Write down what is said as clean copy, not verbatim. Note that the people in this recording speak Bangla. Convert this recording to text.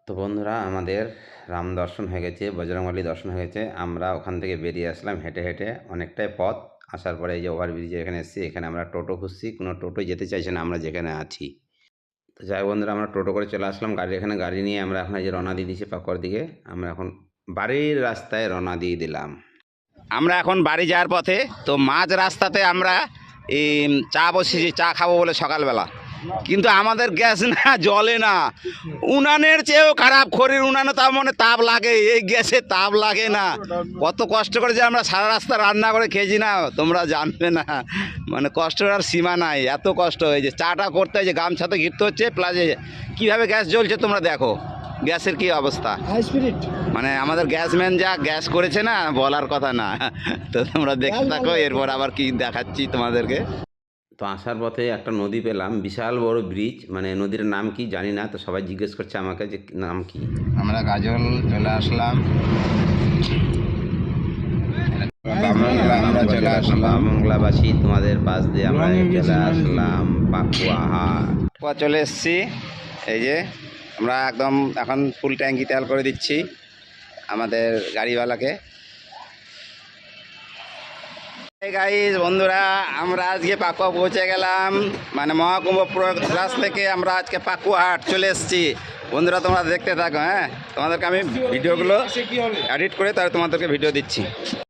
তো বন্ধুরা, আমাদের রাম দর্শন হয়ে গেছে, বজরংবলী দর্শন হয়ে গেছে। আমরা ওখান থেকে বেরিয়ে আসলাম হেঁটে হেঁটে অনেকটাই পথ। আসার পরে এই যে ওভারব্রিজে এখানে এসেছি, এখানে আমরা টোটো খুঁজছি, কোনো টোটোই যেতে চাইছে না আমরা যেখানে আছি। তো যাই বন্ধুরা, আমরা টোটো করে চলে আসলাম, এখানে গাড়ি নিয়ে আমরা এখন এই যে রওনা দিয়ে দিয়েছি পাকুয়ার দিকে। আমরা এখন বাড়ির রাস্তায় রওনা দিয়ে দিলাম। আমরা এখন বাড়ি যাওয়ার পথে, তো মাঝ রাস্তাতে আমরা এই চা বসেছি, চা খাবো বলে সকালবেলা, কিন্তু আমাদের গ্যাস না, জ্বলে না। উনানের চেয়েও খারাপ, খড়ির উনানে তার মানে তাপ লাগে, এই গ্যাসে তাপ লাগে না। কত কষ্ট করে যে আমরা সারা রাস্তা রান্না করে খেয়েছি না, তোমরা জানবে না। মানে কষ্টের আর সীমা নাই, এত কষ্ট হয়েছে। চাটা করতে হয়েছে, গামছাতে ঘিরতে হচ্ছে, প্লাসে কীভাবে গ্যাস জ্বলছে তোমরা দেখো, গ্যাসের কি অবস্থা। মানে আমাদের গ্যাসম্যান যা গ্যাস করেছে না, বলার কথা না। তো তোমরা দেখতে থাকো, এরপর আবার কি দেখাচ্ছি তোমাদেরকে। তো আসার পথে একটা নদী পেলাম, বিশাল বড় ব্রিজ, মানে নদীর নাম কি জানি না। তো সবাই জিজ্ঞেস করছে আমাকে যে নাম কি। আমরা গাজল চলে আসলাম, আমরা চলে আসলাম বাংলাবাসী, তোমাদের পাশ দিয়ে আমরা চলে আসলাম পাকুয়া হাট। চলে এসছি, এই যে আমরা একদম এখন ফুল ট্যাঙ্কি তেল করে দিচ্ছি আমাদের গাড়িওয়ালাকে। গাইস বন্ধুরা, আমরা আজকে পাকুয়া পৌঁছে গেলাম, মানে মহাকুম্ভ প্রয়াগরাজ থেকে আমরা আজকে পাকুয়া হাট চলে এসেছি। বন্ধুরা তোমরা দেখতে থাকো, হ্যাঁ, তোমাদেরকে আমি ভিডিওগুলো এডিট করে তাহলে তোমাদেরকে ভিডিও দিচ্ছি।